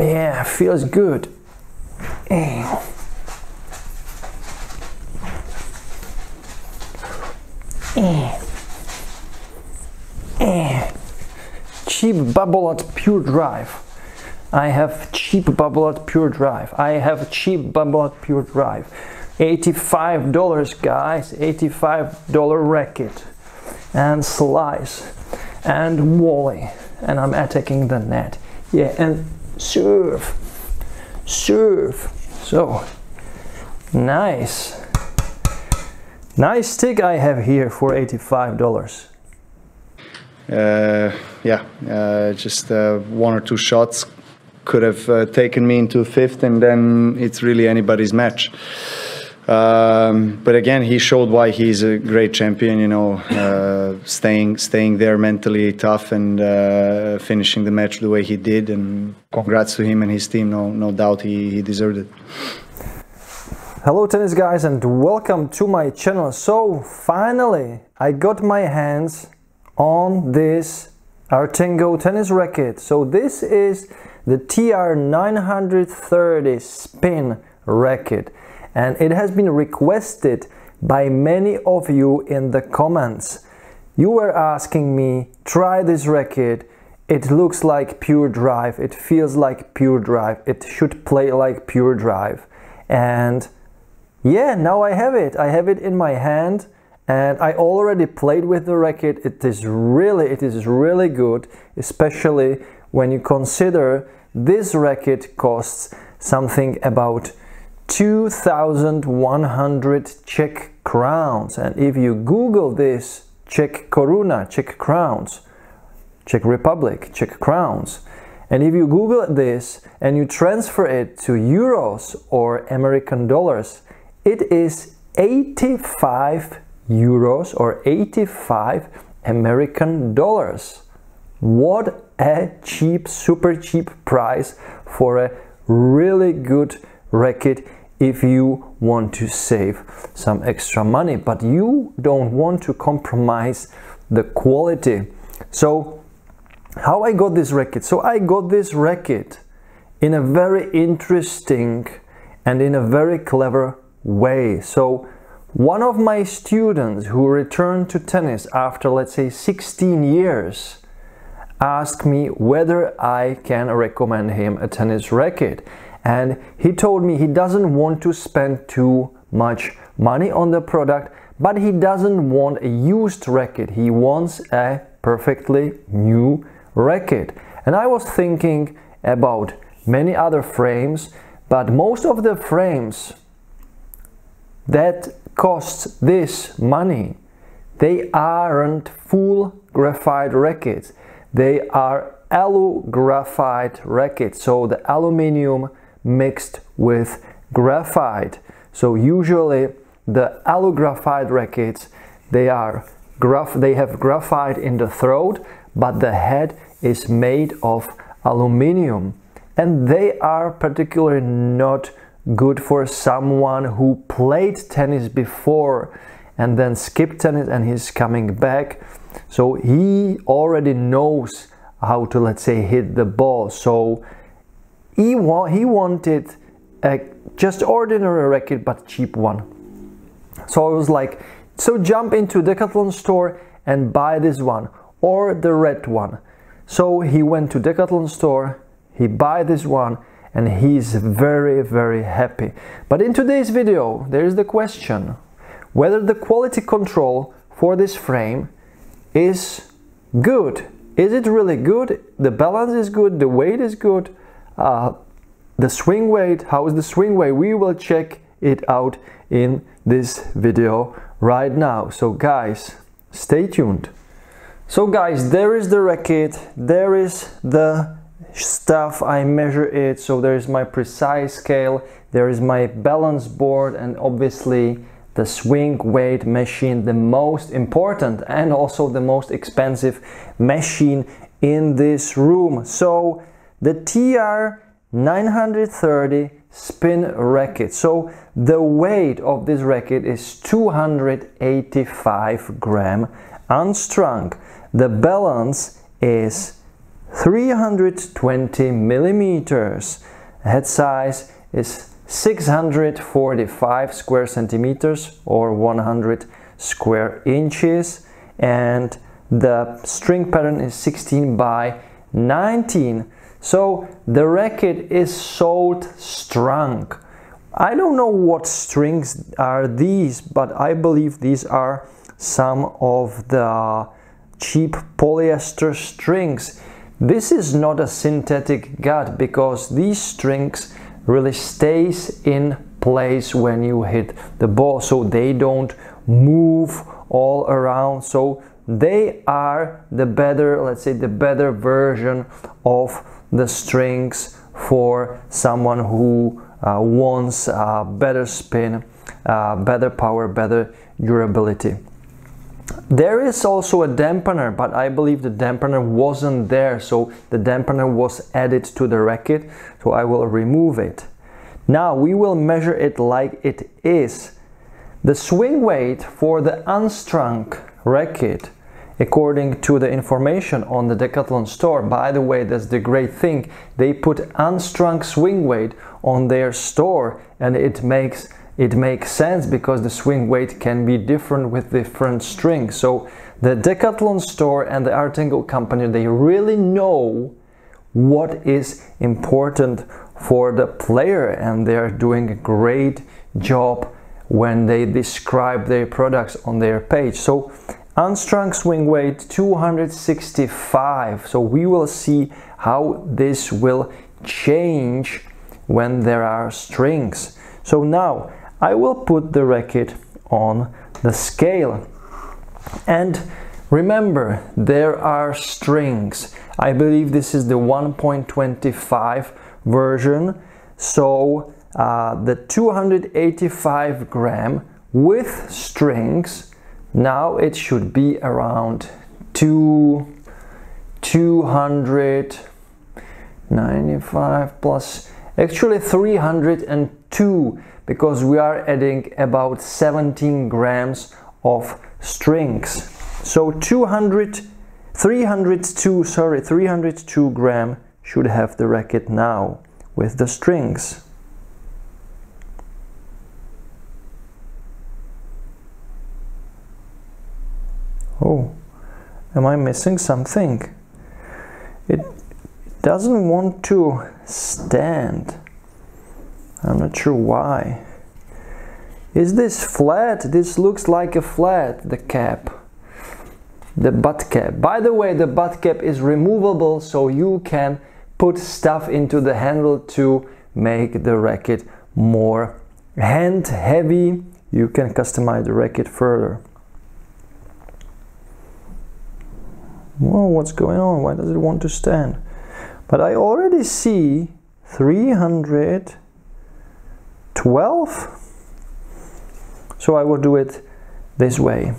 Yeah, feels good. Cheap bubble at Pure Drive. I have cheap bubble at Pure Drive. I have cheap bubble at Pure Drive. $85, guys. $85 racket and slice and volley, and I'm attacking the net. Yeah, and serve. So nice stick I have here for $85. Just one or two shots could have taken me into fifth, and then it's really anybody's match. But again, he showed why he's a great champion, you know, staying there mentally tough and finishing the match the way he did. And congrats to him and his team. No doubt he deserved it. Hello tennis guys, and welcome to my channel. So finally I got my hands on this ARTENGO tennis racket. So this is the TR930 spin racket, and it has been requested by many of you in the comments. You were asking me, try this racket, it looks like Pure Drive, it feels like Pure Drive, it should play like Pure Drive. And yeah, now I have it in my hand, and I already played with the racket. It is really good, especially when you consider this racket costs something about 2,100 Czech crowns. And if you Google this, Czech koruna, Czech crowns, Czech Republic, Czech crowns, and if you Google this and you transfer it to euros or American dollars, it is 85 euros or 85 American dollars. What a cheap, super cheap price for a really good racket if you want to save some extra money, but you don't want to compromise the quality. So how I got this racket? So I got this racket in a very interesting and in a very clever way. So one of my students who returned to tennis after, let's say, 16 years asked me whether I can recommend him a tennis racket. And he told me he doesn't want to spend too much money on the product, but he doesn't want a used racket. He wants a perfectly new racket. And I was thinking about many other frames, but most of the frames that cost this money, they aren't full graphite rackets. They are alu graphite rackets. So the aluminium mixed with graphite. So usually the alu graphite rackets, they have graphite in the throat, but the head is made of aluminium, and they are particularly not good for someone who played tennis before and then skipped tennis and he's coming back. So he already knows how to, let's say, hit the ball. So he wanted a just ordinary racket but cheap one. So I was like, so jump into Decathlon store and buy this one or the red one. So he went to Decathlon store, he buy this one, and he's very happy. But in today's video there is the question whether the quality control for this frame is good. Is it really good? The balance is good, the weight is good, the swing weight, how is the swing weight? We will check it out in this video right now. So guys, stay tuned. So guys, there is the racket, there is the stuff, I measure it, so there is my precise scale, there is my balance board, and obviously the swing weight machine, the most important and also the most expensive machine in this room. So the TR930 spin racket. So the weight of this racket is 285 gram unstrung. The balance is 320 millimeters. Head size is 645 square centimeters or 100 square inches, and the string pattern is 16 by 19. So the racket is salt strung. I don't know what strings are these, but I believe these are some of the cheap polyester strings. This is not a synthetic gut because these strings really stays in place when you hit the ball, so they don't move all around. So they are the better, let's say, the better version of the strings for someone who wants better spin, better power, better durability. There is also a dampener, but I believe the dampener wasn't there, so the dampener was added to the racket, so I will remove it. Now we will measure it like it is. The swing weight for the unstrung racket, according to the information on the Decathlon store, by the way, that's the great thing, they put unstrung swing weight on their store, and it makes sense because the swing weight can be different with different strings. So the Decathlon store and the ARTENGO company, they really know what is important for the player, and they are doing a great job when they describe their products on their page. So unstrung swing weight 265. So we will see how this will change when there are strings. So now I will put the racket on the scale, and remember, there are strings. I believe this is the 1.25 version, so the 285 gram with strings, now it should be around 295 plus, actually 302, because we are adding about 17 grams of strings. So 302 gram should have the racket now with the strings. Oh, am I missing something? It doesn't want to stand. I'm not sure why. Is this flat? This looks like a flat, the cap. The butt cap. By the way, the butt cap is removable, so you can put stuff into the handle to make the racket more hand heavy. You can customize the racket further. Whoa, what's going on? Why does it want to stand? But I already see 312. So I will do it this way.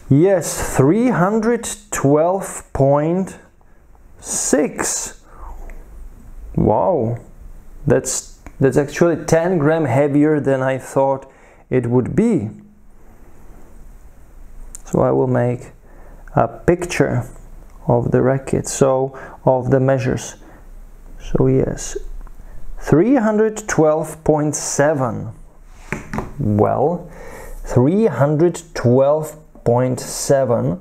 Yes, 312.6. Wow, that's actually 10 gram heavier than I thought it would be. So I will make a picture of the racket, so of the measures. So yes, 312.7. Well, 312.7.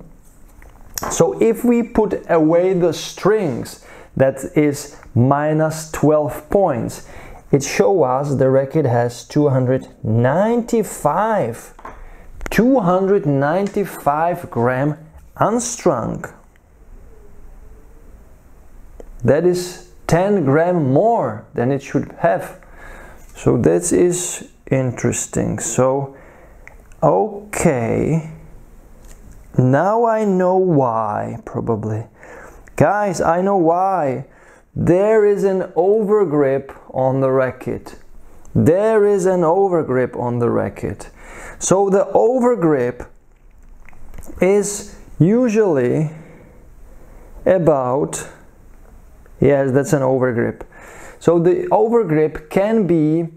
So if we put away the strings, that is minus 12 points. It shows us the racket has 295 gram unstrung. That is 10 gram more than it should have. So that is interesting. So okay, now I know why, probably. Guys, I know why. There is an overgrip on the racket. There is an overgrip on the racket. So the overgrip is usually about, yes, that's an overgrip. So the overgrip can be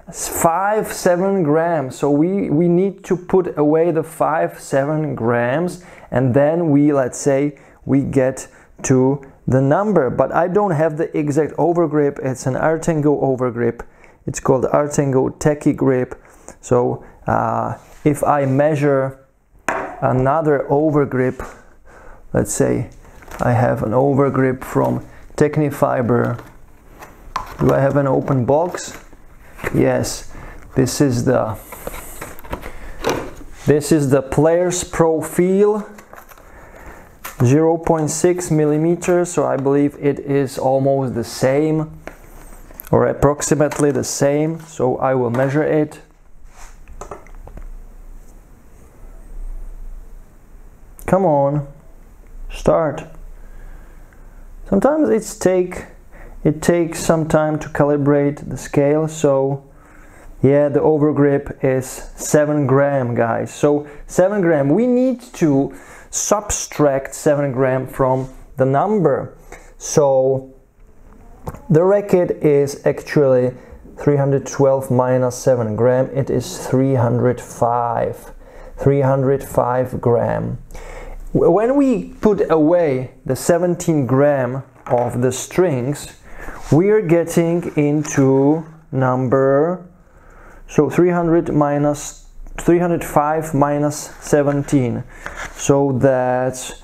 5-7 grams. So we need to put away the 5-7 grams, and then we, let's say, we get to the number. But I don't have the exact overgrip. It's an ARTENGO overgrip. It's called ARTENGO Techie grip. So if I measure another overgrip, let's say I have an overgrip from Technifiber. Do I have an open box? Yes, this is the Player's Profile 0.6 millimeters, so I believe it is almost the same or approximately the same, so I will measure it. Come on, start. Sometimes it takes some time to calibrate the scale, so yeah, the overgrip is 7 gram, guys. So 7 gram, we need to subtract 7 gram from the number. So the Racket is actually 312 minus 7 gram, it is 305 gram. When we put away the 17 gram of the strings, we are getting into number, so 305 minus 17, so that's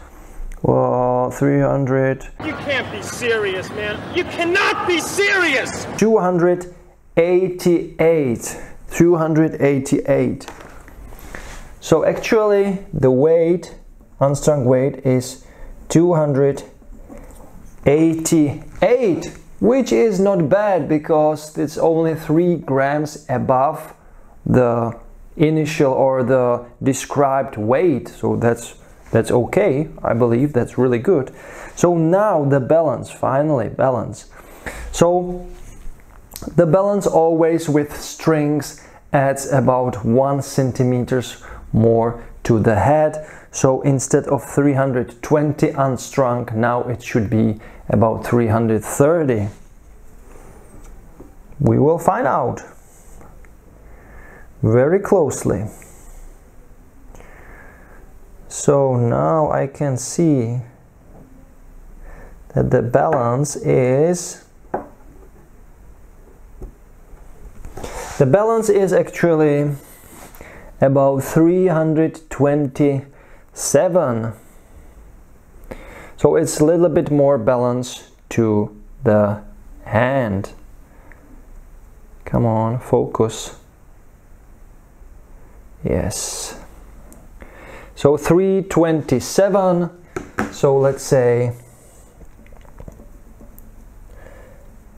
300. You can't be serious, man. You cannot be serious. 288. So actually the weight, unstrung weight, is 288, which is not bad because it's only 3 grams above the initial or the described weight. So that's okay. I believe that's really good. So now the balance, finally balance. So the balance always with strings adds about 1 centimeters more to the head. So instead of 320 unstrung, now it should be about 330. We will find out very closely. So now I can see that the balance is actually about 327. So it's a little bit more balance to the hand. Come on, focus. Yes. So 327. So let's say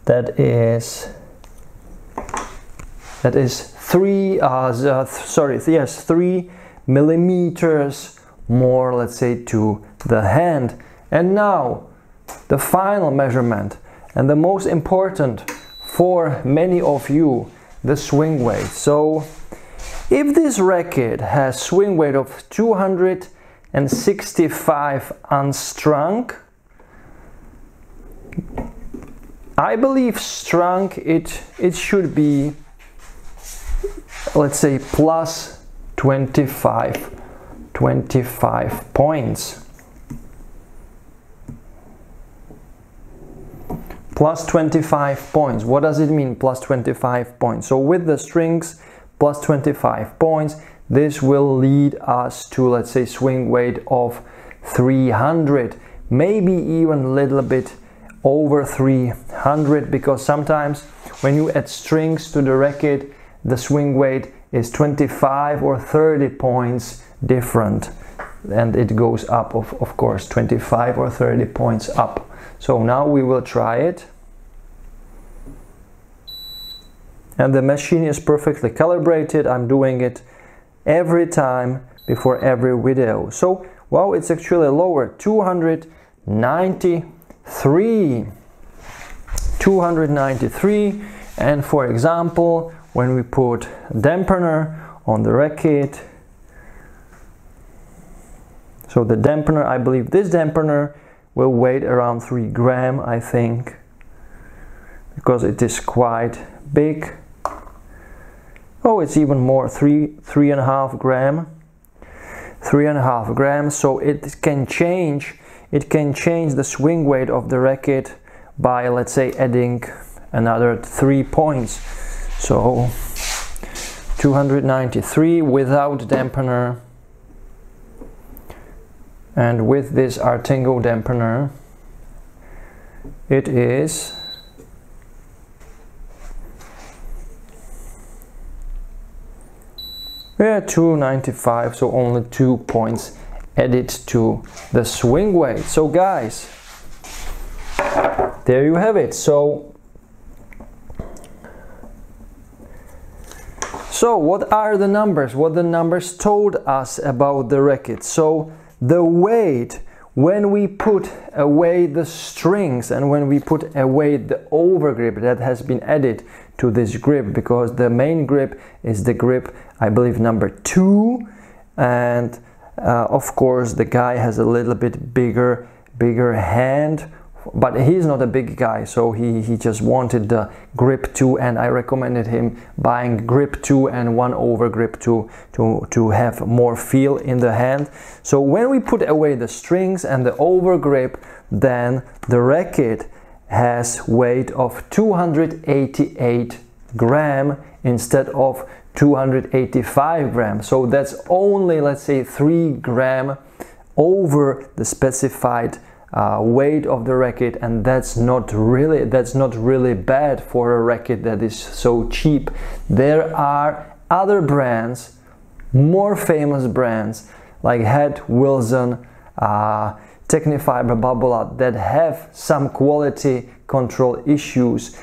that is 3 millimeters more, let's say, to the hand. And now the final measurement, and the most important for many of you, the swing weight. So if this racket has swing weight of 265 unstrung, I believe strung it should be, let's say, plus 25 points. Plus 25 points. What does it mean, plus 25 points? So with the strings, plus 25 points, this will lead us to, let's say, swing weight of 300, maybe even a little bit over 300, because sometimes when you add strings to the racket, the swing weight is 25 or 30 points different, and it goes up, of course, 25 or 30 points up. So now we will try it, and the machine is perfectly calibrated. I'm doing it every time before every video. So wow, it's actually lower, 293. And for example, when we put dampener on the racket, so the dampener, I believe this dampener will weigh around 3 gram, I think, because it is quite big. Oh, it's even more, 3.5 gram. 3.5 grams, so it can change the swing weight of the racket by, let's say, adding another 3 points. So 293 without dampener, and with this ARTENGO dampener it is 295, so only 2 points added to the swing weight. So guys, there you have it. So what are the numbers? What the numbers told us about the racket? So the weight, when we put away the strings and when we put away the overgrip that has been added to this grip, because the main grip is the grip, I believe, number 2, and of course the guy has a little bit bigger hand, but he's not a big guy, so he just wanted the grip 2, and I recommended him buying grip 2 and 1 overgrip to have more feel in the hand. So when we put away the strings and the overgrip, then the racket has weight of 288 gram instead of 285 grams. So that's only, let's say, 3 gram over the specified weight of the racket, and that's not really bad for a racket that is so cheap. There are other brands, more famous brands like Head, Wilson, Technifiber, Babolat, that have some quality control issues.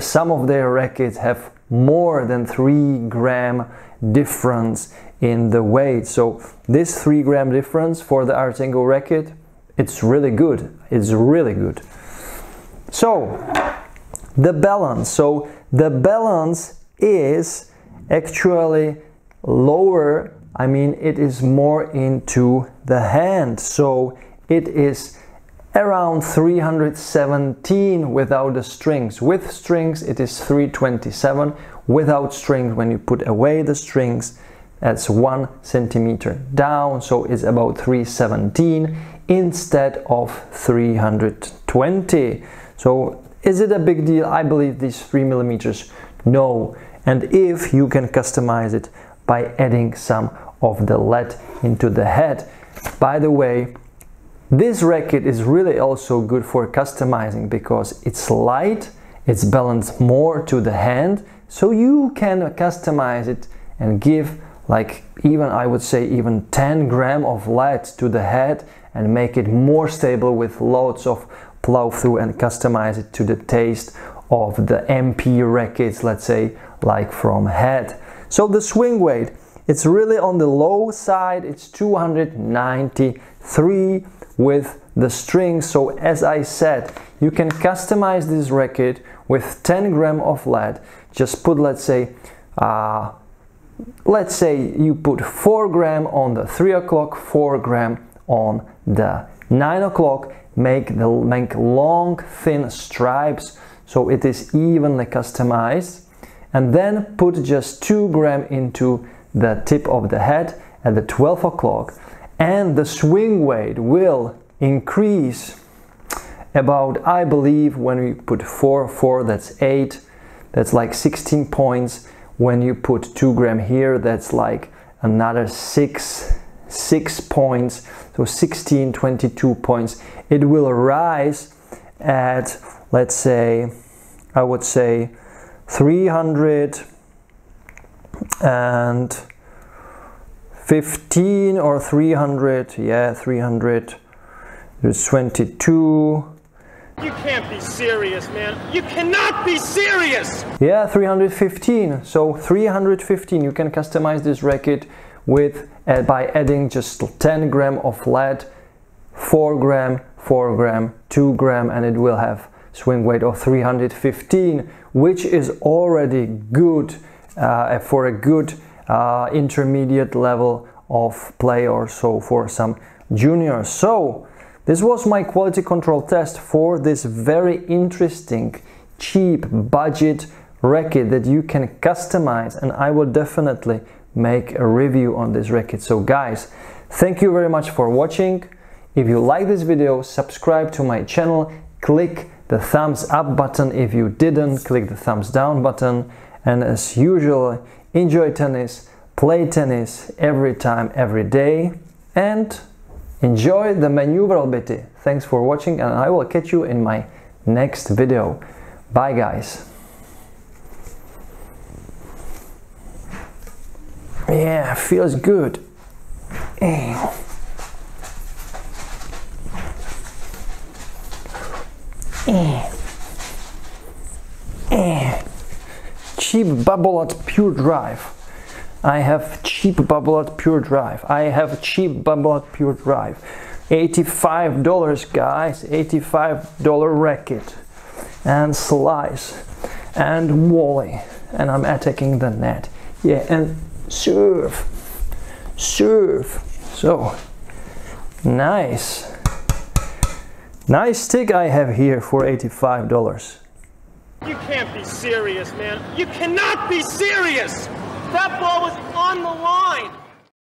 Some of their rackets have more than 3 gram difference in the weight. So this 3 gram difference for the ARTENGO racket, it's really good. It's really good. So the balance. So the balance is actually lower. I mean, it is more into the hand. So it is around 317 without the strings. With strings it is 327. Without strings, when you put away the strings, that's 1 centimeter down, so it's about 317 instead of 320. So is it a big deal? I believe these 3 millimeters, no. And if you can customize it by adding some of the lead into the head. By the way, this racket is really also good for customizing because it's light, it's balanced more to the hand, so you can customize it and give, like, even, I would say, even 10 gram of lead to the head and make it more stable with lots of plow through and customize it to the taste of the MP rackets, let's say, like from Head. So the swing weight, it's really on the low side. It's 293 with the strings. So as I said, you can customize this racket with 10 gram of lead. Just put, let's say you put 4 gram on the 3 o'clock, 4 gram on the 9 o'clock, make long thin stripes so it is evenly customized, and then put just 2 gram into the tip of the head at the 12 o'clock, and the swing weight will increase about, I believe, when we put 4, that's 8, that's like 16 points. When you put 2 gram here, that's like another 6 points, so 16, 22 points. It will rise at, let's say, I would say 315 or 300, yeah, 300, there's 22. You can't be serious, man. You cannot be serious! Yeah, 315. So 315, you can customize this racket with by adding just 10 gram of lead, 4 gram, 4 gram, 2 gram, and it will have swing weight of 315, which is already good for a good intermediate level of play, or so for some juniors. So this was my quality control test for this very interesting, cheap, budget racket that you can customize, and I will definitely make a review on this racket. So guys, Thank you very much for watching. If you like this video, subscribe to my channel, click the thumbs up button. If you didn't, click the thumbs down button. And as usual, enjoy tennis, play tennis every time, every day, and enjoy the maneuverability. Thanks for watching, and I will catch you in my next video. Bye guys. Yeah, feels good. Cheap bubble at Pure Drive. I have cheap bubble at Pure Drive. I have cheap bubble at Pure Drive. $85 guys, $85 racket and slice and volley, and I'm attacking the net. Yeah, and serve. So nice stick I have here for $85. You can't be serious, man. You cannot be serious! That ball was on the line!